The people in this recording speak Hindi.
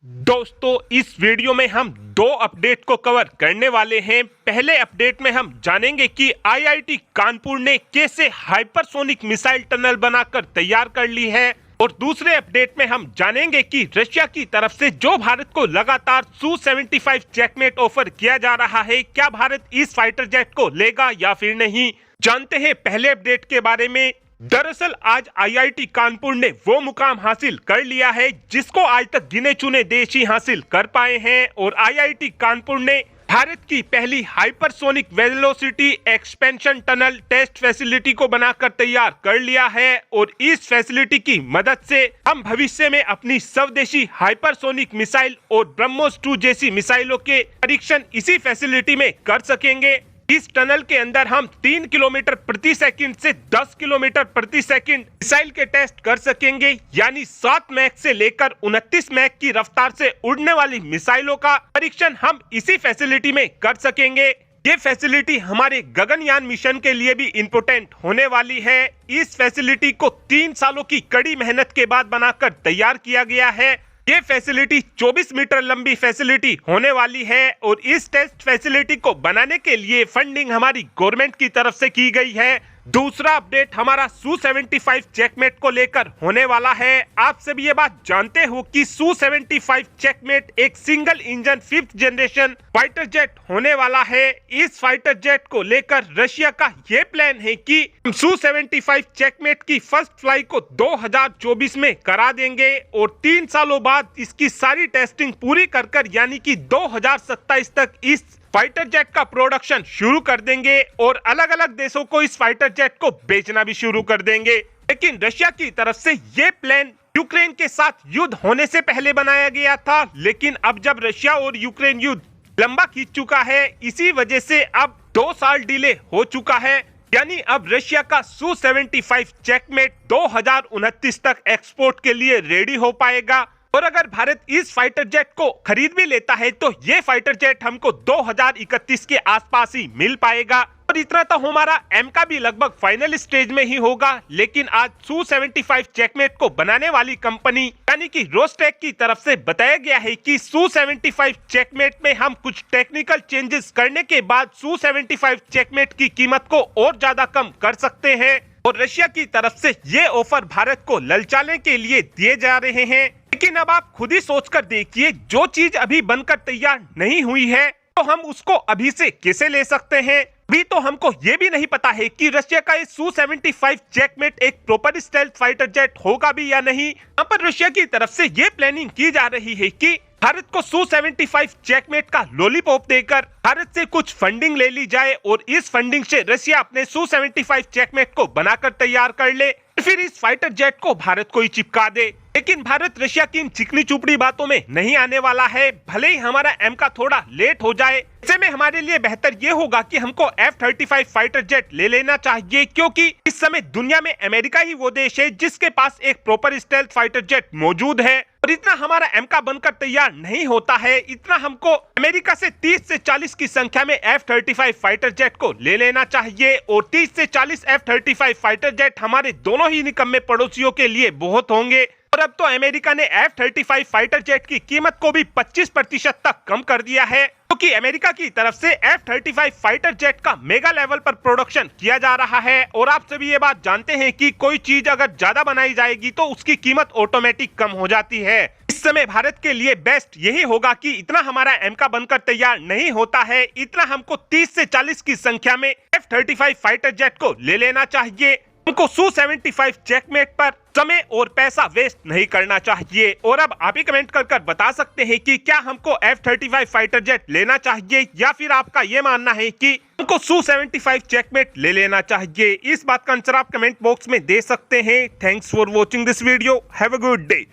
दोस्तों इस वीडियो में हम दो अपडेट को कवर करने वाले हैं। पहले अपडेट में हम जानेंगे कि आईआईटी कानपुर ने कैसे हाइपरसोनिक मिसाइल टनल बनाकर तैयार कर ली है, और दूसरे अपडेट में हम जानेंगे कि रशिया की तरफ से जो भारत को लगातार Su-75 चेकमेट ऑफर किया जा रहा है, क्या भारत इस फाइटर जेट को लेगा या फिर नहीं। जानते हैं पहले अपडेट के बारे में। दरअसल आज आईआईटी कानपुर ने वो मुकाम हासिल कर लिया है जिसको आज तक गिने चुने देश ही हासिल कर पाए हैं, और आईआईटी कानपुर ने भारत की पहली hypersonic velocity expansion tunnel test facility को बनाकर तैयार कर लिया है। और इस फैसिलिटी की मदद से हम भविष्य में अपनी स्वदेशी हाइपरसोनिक मिसाइल और ब्रह्मोस 2 जैसी मिसाइलों के परीक्षण इसी फैसिलिटी में कर सकेंगे। इस टनल के अंदर हम 3 किलोमीटर प्रति सेकंड से 10 किलोमीटर प्रति सेकंड मिसाइल के टेस्ट कर सकेंगे, यानी 7 मैक से लेकर 29 मैक की रफ्तार से उड़ने वाली मिसाइलों का परीक्षण हम इसी फैसिलिटी में कर सकेंगे। ये फैसिलिटी हमारे गगनयान मिशन के लिए भी इम्पोर्टेंट होने वाली है। इस फैसिलिटी को 3 सालों की कड़ी मेहनत के बाद बनाकर तैयार किया गया है। ये फैसिलिटी 24 मीटर लंबी फैसिलिटी होने वाली है, और इस टेस्ट फैसिलिटी को बनाने के लिए फंडिंग हमारी गवर्नमेंट की तरफ से की गई है। दूसरा अपडेट हमारा Su-75 चेकमेट को लेकर होने वाला है। आप सभी ये बात जानते हो कि Su-75 चेकमेट एक single engine 5th generation fighter jet होने वाला है। इस फाइटर जेट को लेकर रशिया का ये प्लान है कि हम Su-75 चेकमेट की फर्स्ट फ्लाई को 2024 में करा देंगे, और 3 सालों बाद इसकी सारी टेस्टिंग पूरी कर यानी कि 2027 तक इस फाइटर जेट का प्रोडक्शन शुरू कर देंगे, और अलग अलग देशों को इस फाइटर जेट को बेचना भी शुरू कर देंगे। लेकिन रशिया की तरफ से ये प्लान यूक्रेन के साथ युद्ध होने से पहले बनाया गया था, लेकिन अब जब रशिया और यूक्रेन युद्ध लंबा खींच चुका है, इसी वजह से अब 2 साल डिले हो चुका है। यानी अब रशिया का Su-75 चेकमेट 2029 तक एक्सपोर्ट के लिए रेडी हो पाएगा। और अगर भारत इस फाइटर जेट को खरीद भी लेता है तो ये फाइटर जेट हमको 2031 के आसपास ही मिल पाएगा। और इतना तो हमारा एम का भी लगभग फाइनल स्टेज में ही होगा। लेकिन आज Su-75 चेकमेट को बनाने वाली कंपनी यानी कि रोस्टेक की तरफ से बताया गया है कि Su-75 चेकमेट में हम कुछ टेक्निकल चेंजेस करने के बाद Su-75 चेकमेट की कीमत को और ज्यादा कम कर सकते हैं। और रशिया की तरफ से ये ऑफर भारत को ललचाने के लिए दिए जा रहे हैं। लेकिन अब आप खुद ही सोचकर देखिए, जो चीज अभी बनकर तैयार नहीं हुई है तो हम उसको अभी से कैसे ले सकते हैं। अभी तो हमको ये भी नहीं पता है कि रशिया का इस Su-75 चेकमेट एक प्रॉपर स्टेल्थ फाइटर जेट होगा भी या नहीं। यहाँ पर रशिया की तरफ से ये प्लानिंग की जा रही है कि भारत को Su-75 चेकमेट का लॉलीपॉप देकर भारत से कुछ फंडिंग ले ली जाए, और इस फंडिंग से रशिया अपने Su-75 चेकमेट को बनाकर तैयार कर ले, फिर इस फाइटर जेट को भारत को ही चिपका दे। लेकिन भारत रशिया की इन चिकनी चुपड़ी बातों में नहीं आने वाला है। भले ही हमारा एम का थोड़ा लेट हो जाए, ऐसे में हमारे लिए बेहतर ये होगा कि हमको F-35 फाइटर जेट ले लेना चाहिए, क्योंकि इस समय दुनिया में अमेरिका ही वो देश है जिसके पास एक प्रॉपर स्टेल्थ फाइटर जेट मौजूद है। और इतना हमारा एम का बनकर तैयार नहीं होता है, इतना हमको अमेरिका से 30 से 40 की संख्या में F-35 फाइटर जेट को ले लेना चाहिए। और 30 से 40 F-35 फाइटर जेट हमारे दोनों ही निकम्मे पड़ोसियों के लिए बहुत होंगे। और अब तो अमेरिका ने F-35 फाइटर जेट की कीमत को भी 25% तक कम कर दिया है, क्योंकि अमेरिका की तरफ से F-35 फाइटर जेट का मेगा लेवल पर प्रोडक्शन किया जा रहा है। और आप सभी ये बात जानते हैं कि कोई चीज अगर ज्यादा बनाई जाएगी तो उसकी कीमत ऑटोमेटिक कम हो जाती है। इस समय भारत के लिए बेस्ट यही होगा कि इतना हमारा एम का बनकर तैयार नहीं होता है, इतना हमको 30 से 40 की संख्या में F-35 फाइटर जेट को ले लेना चाहिए। हमको Su-75 चेकमेट पर समय और पैसा वेस्ट नहीं करना चाहिए। और अब आप ही कमेंट कर बता सकते हैं कि क्या हमको F-35 फाइटर जेट लेना चाहिए, या फिर आपका ये मानना है कि हमको Su-75 चेकमेट ले लेना चाहिए। इस बात का आंसर आप कमेंट बॉक्स में दे सकते हैं। Thanks for watching this video. Have a good day.